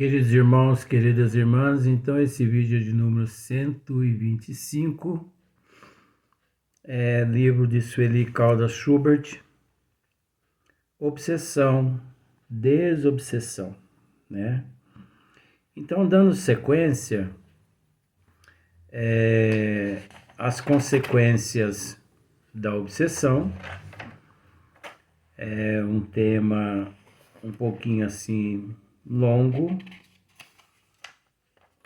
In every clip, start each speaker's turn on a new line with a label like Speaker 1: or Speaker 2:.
Speaker 1: Queridos irmãos, queridas irmãs, então esse vídeo é de número 125, livro de Sueli Caldas Schubert, Obsessão, Desobsessão, né? Então, dando sequência, as consequências da obsessão, é um tema um pouquinho assim longo,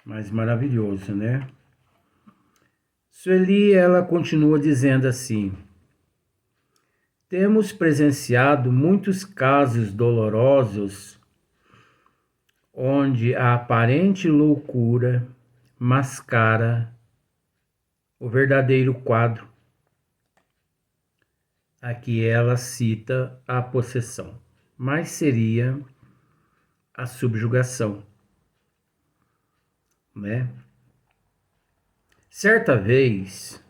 Speaker 1: mas maravilhoso, né? Sueli, ela continua dizendo assim: temos presenciado muitos casos dolorosos onde a aparente loucura mascara o verdadeiro quadro. Aqui ela cita a possessão, mas seria a subjugação, né? Certa vez,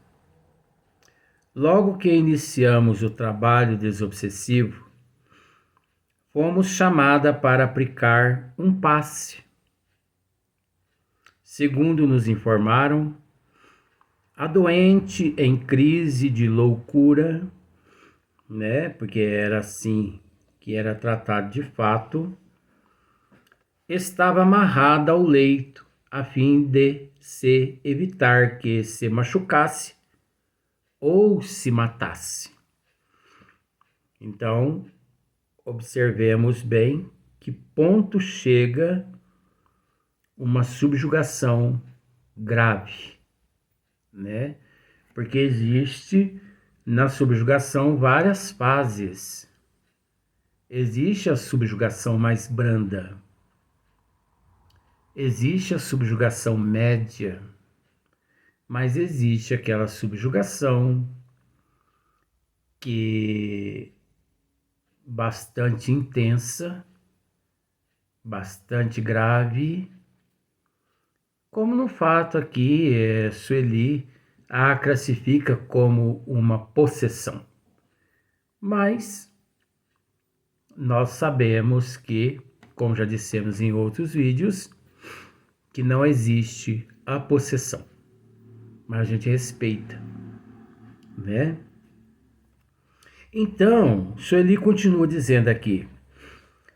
Speaker 1: logo que iniciamos o trabalho desobsessivo, fomos chamada para aplicar um passe. Segundo nos informaram, a doente em crise de loucura, né, porque era assim que era tratado de fato, estava amarrada ao leito a fim de se evitar que se machucasse ou se matasse. Então, observemos bem que ponto chega uma subjugação grave, né? Porque existe na subjugação várias fases. Existe a subjugação mais branda, existe a subjugação média, mas existe aquela subjugação que bastante intensa, bastante grave, como no fato aqui, Sueli a classifica como uma possessão. Mas nós sabemos que, como já dissemos em outros vídeos, que não existe a possessão, mas a gente respeita, né? Então, Sueli continua dizendo aqui: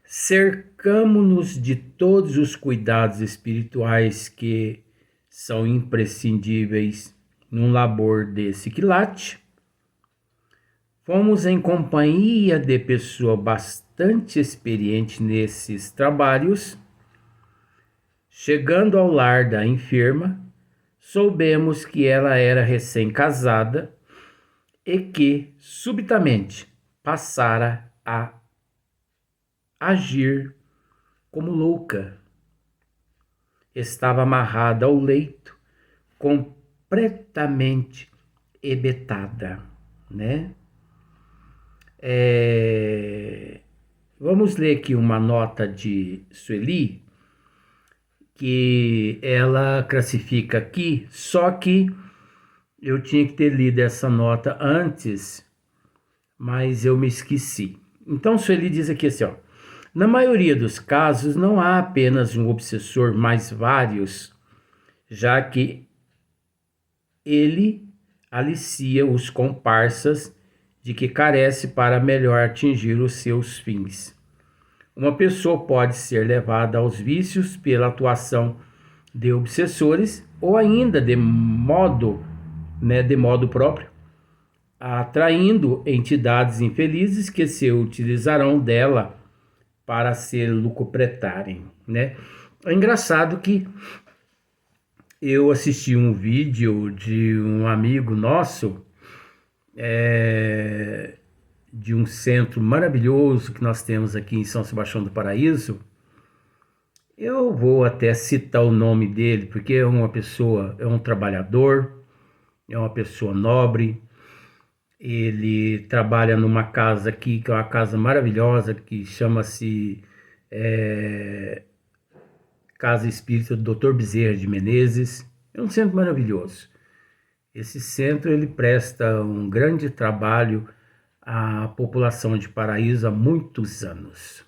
Speaker 1: cercamo-nos de todos os cuidados espirituais que são imprescindíveis num labor desse quilate. Fomos em companhia de pessoa bastante experiente nesses trabalhos. Chegando ao lar da enferma, soubemos que ela era recém-casada e que, subitamente, passara a agir como louca. Estava amarrada ao leito, completamente hebetada, né? Vamos ler aqui uma nota de Sueli, que ela classifica aqui, só que eu tinha que ter lido essa nota antes, mas eu me esqueci. Então, Sueli diz aqui assim, ó: na maioria dos casos, não há apenas um obsessor, mas vários, já que ele alicia os comparsas de que carece para melhor atingir os seus fins. Uma pessoa pode ser levada aos vícios pela atuação de obsessores ou ainda de modo próprio, atraindo entidades infelizes que se utilizarão dela para se lucropretarem, né? É engraçado que eu assisti um vídeo de um amigo nosso, de um centro maravilhoso que nós temos aqui em São Sebastião do Paraíso. Eu vou até citar o nome dele, porque é uma pessoa, é um trabalhador, é uma pessoa nobre. Ele trabalha numa casa aqui, que é uma casa maravilhosa, que chama-se Casa Espírita do Dr. Bezerra de Menezes. É um centro maravilhoso. Esse centro ele presta um grande trabalho à população de Paraíso há muitos anos,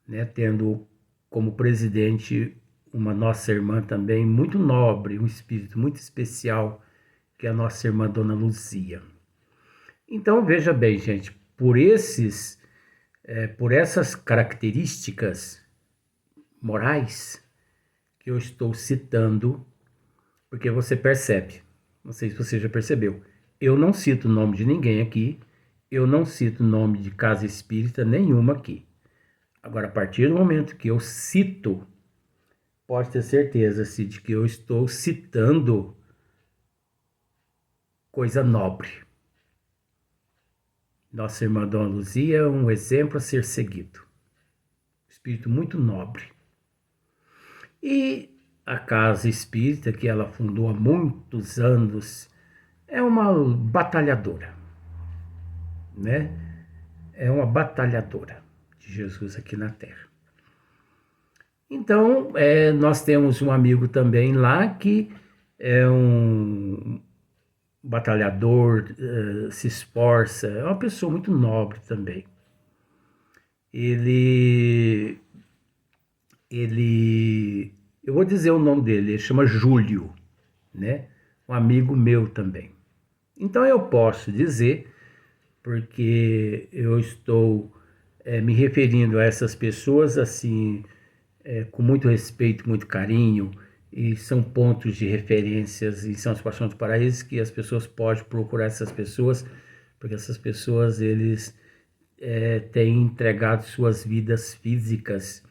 Speaker 1: né? Tendo como presidente uma nossa irmã também, muito nobre, um espírito muito especial, que é a nossa irmã Dona Luzia. Então, veja bem, gente, por essas características morais que eu estou citando, porque você percebe, não sei se você já percebeu, eu não cito o nome de ninguém aqui, eu não cito o nome de casa espírita nenhuma aqui. Agora, a partir do momento que eu cito, pode ter certeza de que eu estou citando coisa nobre. Nossa irmã Dona Luzia é um exemplo a ser seguido. Espírito muito nobre. E a casa espírita que ela fundou há muitos anos é uma batalhadora, né? É uma batalhadora de Jesus aqui na Terra. Então, nós temos um amigo também lá que é um batalhador, se esforça, é uma pessoa muito nobre também. Eu vou dizer o nome dele, ele chama Júlio, né? Um amigo meu também. Então eu posso dizer, porque eu estou me referindo a essas pessoas assim, com muito respeito, muito carinho, e são pontos de referências em São Sebastião do Paraíso que as pessoas podem procurar essas pessoas, porque essas pessoas, eles têm entregado suas vidas físicas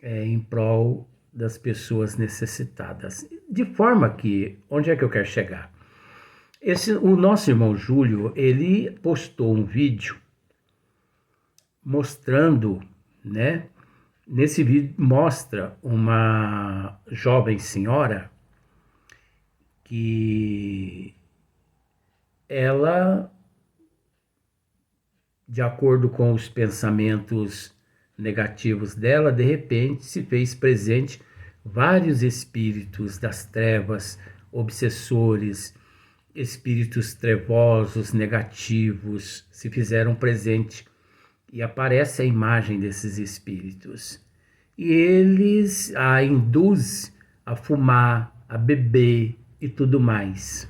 Speaker 1: em prol das pessoas necessitadas. De forma que, onde é que eu quero chegar? O nosso irmão Júlio, ele postou um vídeo mostrando, né? Nesse vídeo mostra uma jovem senhora que ela, de acordo com os pensamentos negativos dela, de repente se fez presente vários espíritos das trevas, obsessores, espíritos trevosos, negativos, se fizeram presente e aparece a imagem desses espíritos. E eles a induzem a fumar, a beber e tudo mais.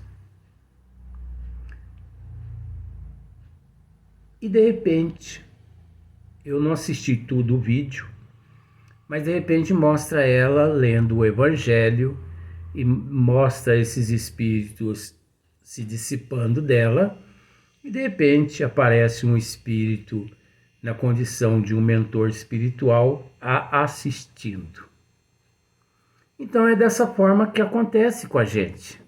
Speaker 1: E de repente, eu não assisti tudo o vídeo, mas de repente mostra ela lendo o Evangelho e mostra esses espíritos se dissipando dela, e de repente aparece um espírito na condição de um mentor espiritual a assistindo. Então é dessa forma que acontece com a gente.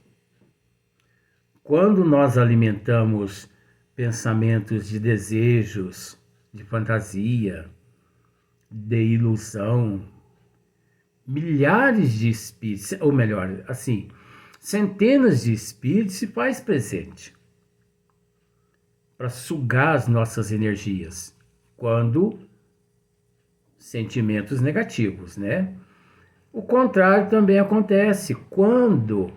Speaker 1: Quando nós alimentamos pensamentos de desejos, de fantasia, de ilusão, milhares de espíritos, ou melhor, assim, centenas de espíritos se faz presente para sugar as nossas energias, quando sentimentos negativos, né? O contrário também acontece quando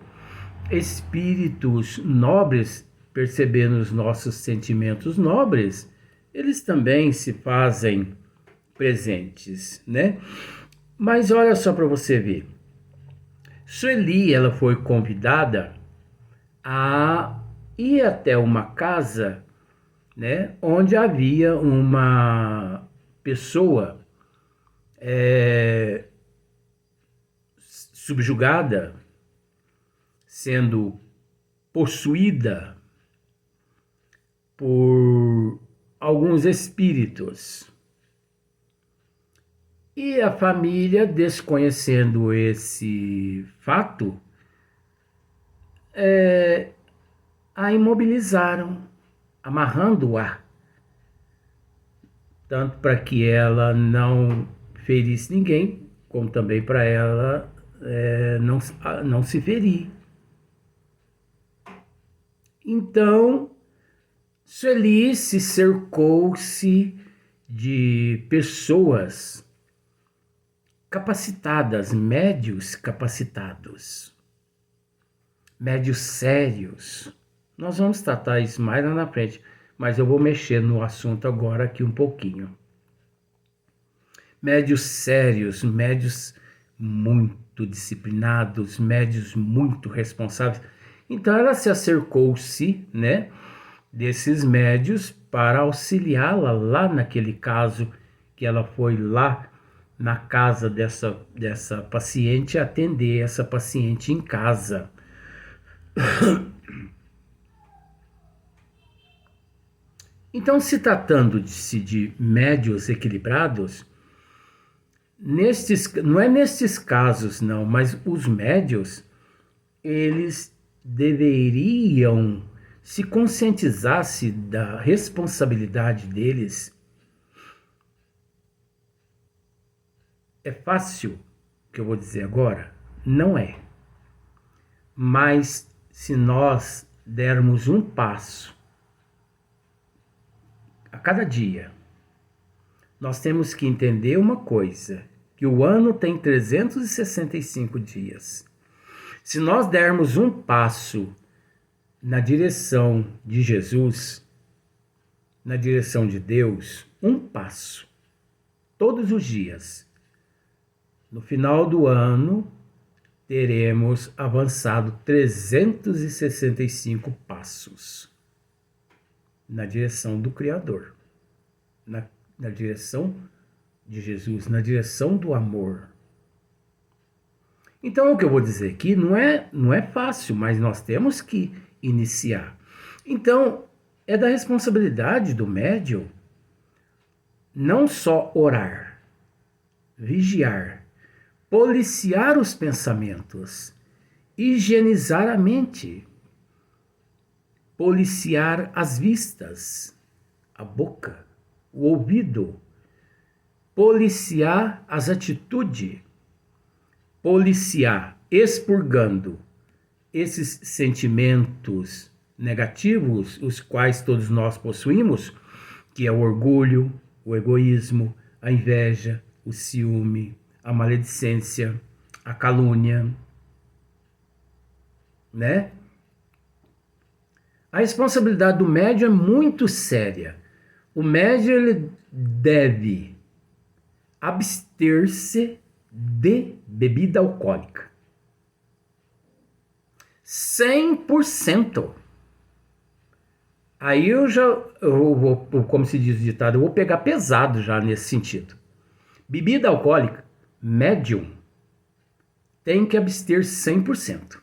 Speaker 1: espíritos nobres, percebendo os nossos sentimentos nobres, eles também se fazem presentes, né? Mas olha só para você ver. Sueli, ela foi convidada a ir até uma casa, né, onde havia uma pessoa subjugada, sendo possuída por alguns espíritos. E a família, desconhecendo esse fato, a imobilizaram, amarrando-a, tanto para que ela não ferisse ninguém, como também para ela não se ferir. Então, Sueli se cercou-se de pessoas capacitadas, médios capacitados, médios sérios. Nós vamos tratar isso mais lá na frente, mas eu vou mexer no assunto agora aqui um pouquinho. médios sérios, médios muito disciplinados, médios muito responsáveis. Então ela se acercou-se, né, desses médios para auxiliá-la lá naquele caso que ela foi lá na casa dessa paciente atender essa paciente em casa. Então, se tratando-se de médios equilibrados, não é nestes casos não, mas os médios, eles deveriam se conscientizar-se da responsabilidade deles. É fácil o que eu vou dizer agora? Não é. Mas se nós dermos um passo a cada dia, nós temos que entender uma coisa, que o ano tem 365 dias. Se nós dermos um passo na direção de Jesus, na direção de Deus, um passo, todos os dias, no final do ano, teremos avançado 365 passos na direção do Criador, na direção de Jesus, na direção do amor. Então, o que eu vou dizer aqui não é fácil, mas nós temos que iniciar. Então, é da responsabilidade do médium não só orar, vigiar, policiar os pensamentos, higienizar a mente, policiar as vistas, a boca, o ouvido, policiar as atitudes, policiar, expurgando esses sentimentos negativos, os quais todos nós possuímos, que é o orgulho, o egoísmo, a inveja, o ciúme, a maledicência, a calúnia, né? A responsabilidade do médium é muito séria. O médium ele deve abster-se de bebida alcoólica. 100%. Aí eu vou, como se diz o ditado, eu vou pegar pesado já nesse sentido. Bebida alcoólica, médium, tem que abster 100%.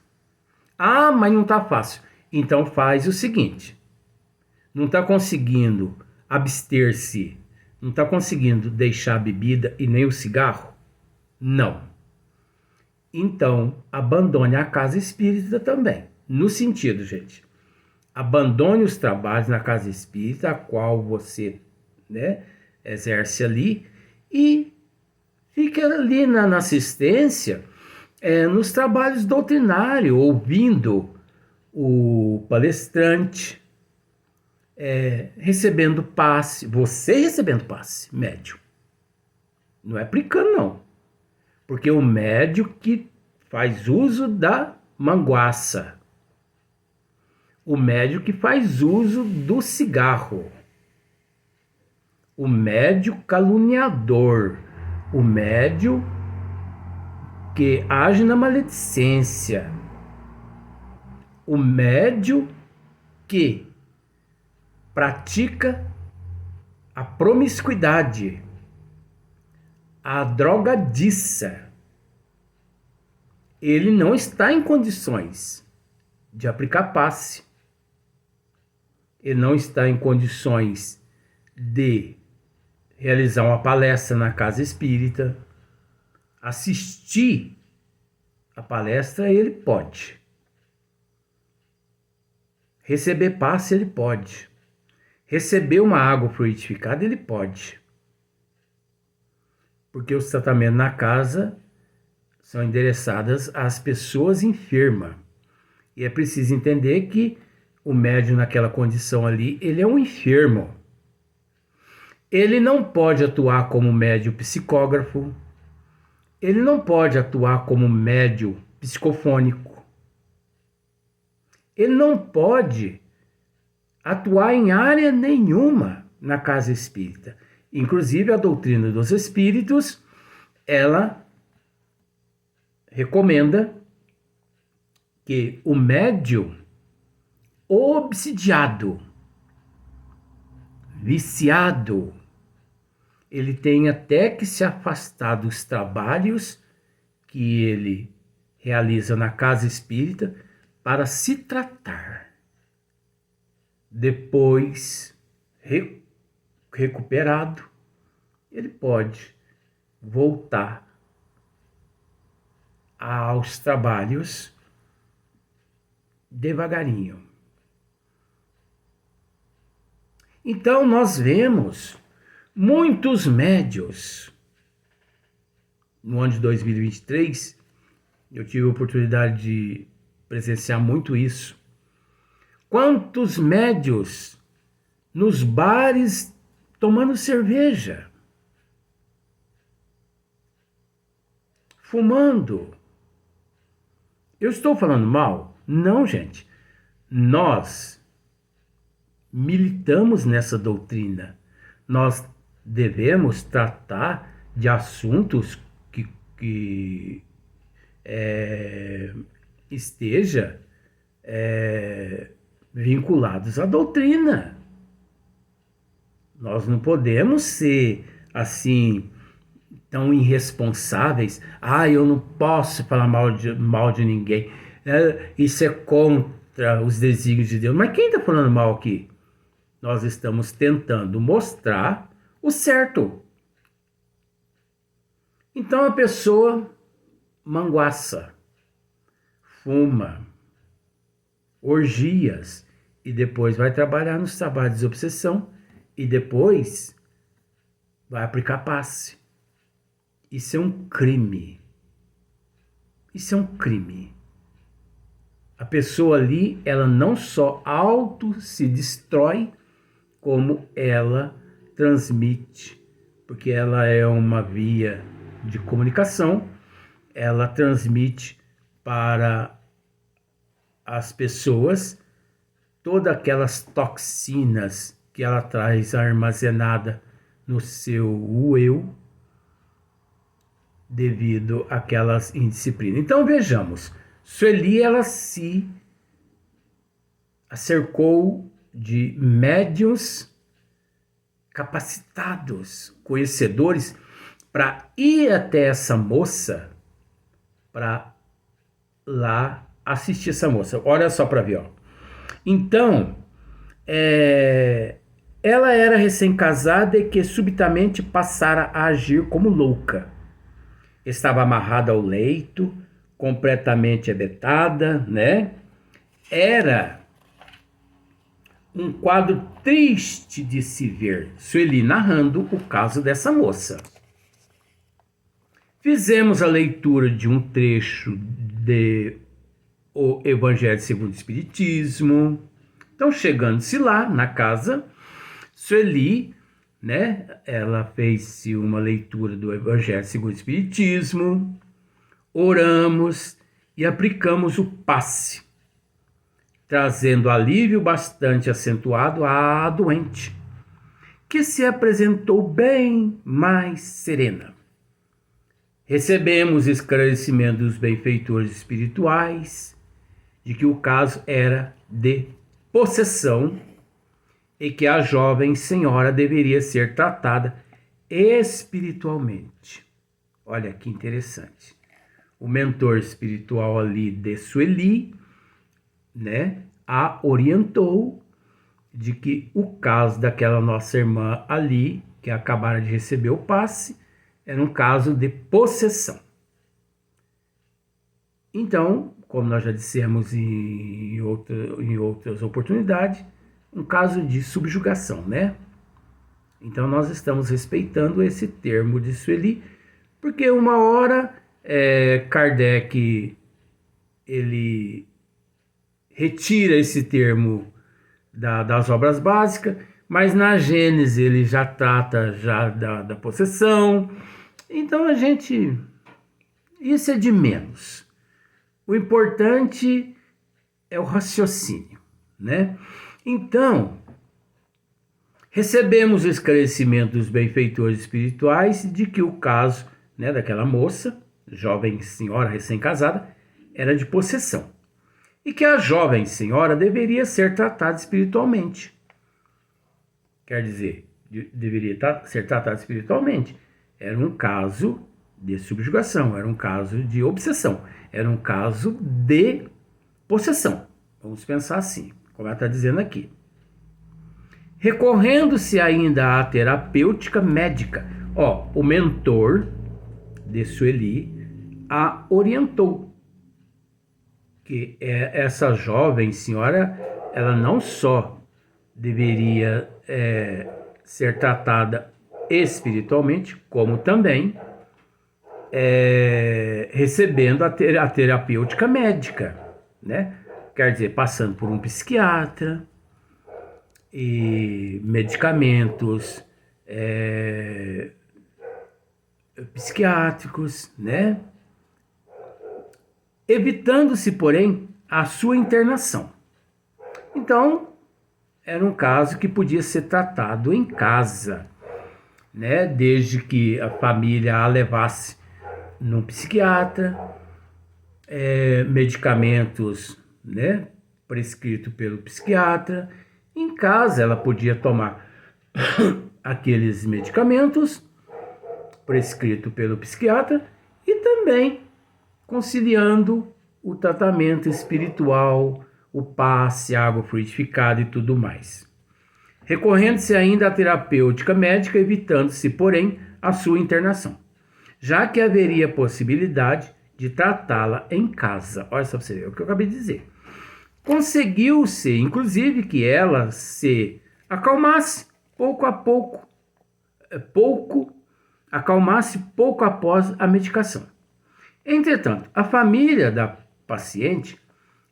Speaker 1: Ah, mas não está fácil. Então faz o seguinte, não está conseguindo abster-se, não está conseguindo deixar a bebida e nem o cigarro? Não. Então, abandone a casa espírita também. No sentido, gente, abandone os trabalhos na casa espírita, a qual você, né, exerce ali, e fique ali na assistência, nos trabalhos doutrinários, ouvindo o palestrante, recebendo passe, você recebendo passe, médium. Não é aplicando, não. Porque o médium que faz uso da manguaça, o médium que faz uso do cigarro, o médium caluniador, o médium que age na maledicência, o médium que pratica a promiscuidade, a drogadiça, ele não está em condições de aplicar passe. Ele não está em condições de realizar uma palestra na casa espírita. Assistir a palestra ele pode. Receber passe ele pode. Receber uma água fluidificada ele pode. Porque os tratamentos na casa são endereçados às pessoas enfermas. E é preciso entender que o médium naquela condição ali, ele é um enfermo. Ele não pode atuar como médium psicógrafo. Ele não pode atuar como médium psicofônico. Ele não pode atuar em área nenhuma na casa espírita. Inclusive, a doutrina dos espíritos, ela recomenda que o médium obsidiado, viciado, ele tem até que se afastar dos trabalhos que ele realiza na casa espírita para se tratar. Depois, recuperado, ele pode voltar aos trabalhos devagarinho. Então nós vemos muitos médios. No ano de 2023, eu tive a oportunidade de presenciar muito isso. Quantos médios nos bares tomando cerveja, fumando. Eu estou falando mal? Não, gente. Nós militamos nessa doutrina. Nós devemos tratar de assuntos que esteja vinculados à doutrina. Nós não podemos ser assim tão irresponsáveis. Eu não posso falar mal de ninguém. Isso é contra os desígnios de Deus. Mas quem está falando mal aqui? Nós estamos tentando mostrar o certo. Então a pessoa manguaça, fuma, orgias, e depois vai trabalhar nos trabalhos de obsessão, e depois vai aplicar passe. Isso é um crime. Isso é um crime. A pessoa ali, ela não só se destrói, como ela transmite, porque ela é uma via de comunicação, ela transmite para as pessoas todas aquelas toxinas que ela traz armazenada no seu eu, devido àquelas indisciplinas. Então vejamos, Sueli, ela se cercou de médiuns capacitados, conhecedores, para ir até essa moça, para lá assistir essa moça. Olha só para ver, ó. Então, ela era recém-casada e que subitamente passara a agir como louca. Estava amarrada ao leito, completamente abetada, né? Era um quadro triste de se ver. Sueli narrando o caso dessa moça. Fizemos a leitura de um trecho de O Evangelho segundo o Espiritismo. Então, chegando-se lá na casa, Sueli, né, ela fez-se uma leitura do Evangelho segundo o Espiritismo, oramos e aplicamos o passe, trazendo alívio bastante acentuado à doente, que se apresentou bem mais serena. Recebemos esclarecimento dos benfeitores espirituais de que o caso era de possessão e que a jovem senhora deveria ser tratada espiritualmente. Olha que interessante. O mentor espiritual ali de Sueli, né, a orientou de que o caso daquela nossa irmã ali, que acabara de receber o passe, era um caso de possessão. Então, como nós já dissemos em outras oportunidades, um caso de subjugação, né? Então nós estamos respeitando esse termo de Sueli, porque uma hora Kardec ele retira esse termo das obras básicas, mas na Gênese ele já trata da possessão. Então isso é de menos. O importante é o raciocínio, né? Então, Recebemos o esclarecimento dos benfeitores espirituais de que o caso, né, daquela moça, jovem senhora recém-casada, era de possessão, e que a jovem senhora deveria ser tratada espiritualmente. Quer dizer, deveria ser tratada espiritualmente. Era um caso de subjugação, era um caso de obsessão, era um caso de possessão. Vamos pensar assim, como ela está dizendo aqui. Recorrendo-se ainda à terapêutica médica, o mentor de Sueli a orientou que essa jovem senhora, ela não só deveria ser tratada espiritualmente, como também recebendo a terapêutica médica, né? Quer dizer, passando por um psiquiatra e medicamentos psiquiátricos, né? Evitando-se, porém, a sua internação. Então, era um caso que podia ser tratado em casa, né? Desde que a família a levasse num psiquiatra, medicamentos, né, prescritos pelo psiquiatra. Em casa ela podia tomar aqueles medicamentos prescritos pelo psiquiatra e também conciliando o tratamento espiritual, o passe, água fluidificada e tudo mais. Recorrendo-se ainda à terapêutica médica, evitando-se, porém, a sua internação, já que haveria possibilidade de tratá-la em casa. Olha só para você ver o que eu acabei de dizer. Conseguiu-se, inclusive, que ela se acalmasse pouco a pouco, acalmasse pouco após a medicação. Entretanto, a família da paciente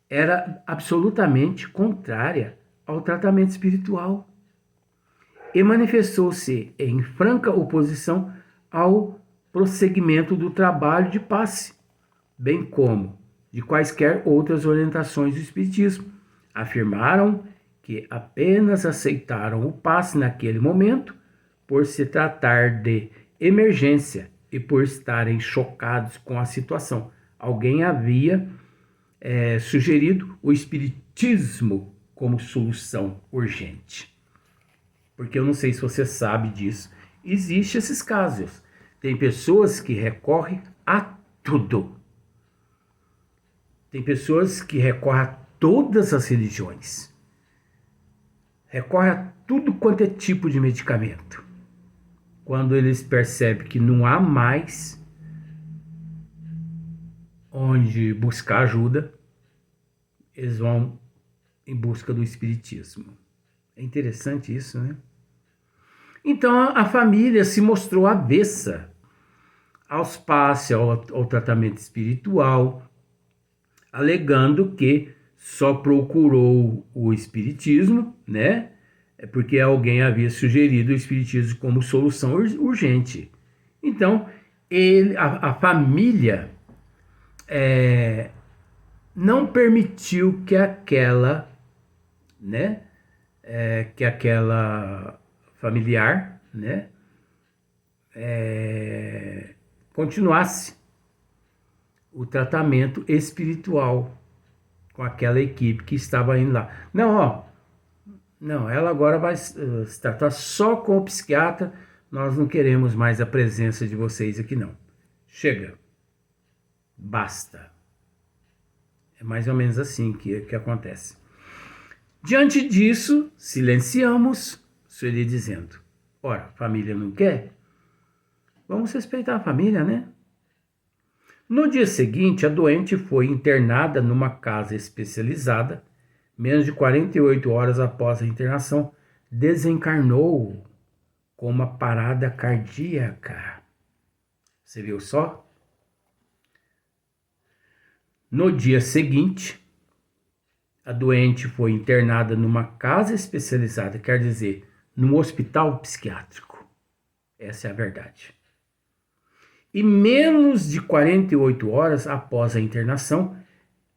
Speaker 1: era absolutamente contrária ao tratamento espiritual e manifestou-se em franca oposição ao prosseguimento do trabalho de passe, bem como de quaisquer outras orientações do Espiritismo. Afirmaram que apenas aceitaram o passe naquele momento por se tratar de emergência e por estarem chocados com a situação. Alguém havia sugerido o Espiritismo como solução urgente. Porque eu não sei se você sabe disso. Existem esses casos. Tem pessoas que recorrem a tudo. Tem pessoas que recorrem a todas as religiões. Recorrem a tudo quanto é tipo de medicamento. Quando eles percebem que não há mais onde buscar ajuda, eles vão em busca do espiritismo. É interessante isso, né? Então a família se mostrou avessa aos passes, ao tratamento espiritual, alegando que só procurou o espiritismo, né? Porque alguém havia sugerido o espiritismo como solução urgente. Então, a família não permitiu que aquela, né? Que aquela familiar, né? Continuasse o tratamento espiritual com aquela equipe que estava indo lá. Não, ela agora vai se tratar só com o psiquiatra, nós não queremos mais a presença de vocês aqui não. Chega. Basta. É mais ou menos assim que acontece. Diante disso, silenciamos, Sueli dizendo, ora, a família não quer? Vamos respeitar a família, né? No dia seguinte, a doente foi internada numa casa especializada. Menos de 48 horas após a internação, desencarnou com uma parada cardíaca. Você viu só? No dia seguinte, a doente foi internada numa casa especializada, quer dizer, num hospital psiquiátrico. Essa é a verdade. E menos de 48 horas após a internação,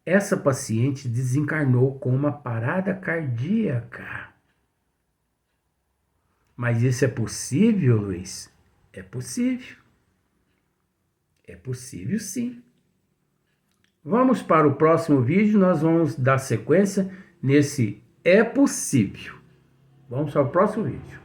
Speaker 1: essa paciente desencarnou com uma parada cardíaca. Mas isso é possível, Luiz? É possível. É possível, sim. Vamos para o próximo vídeo, nós vamos dar sequência nesse é possível. Vamos para o próximo vídeo.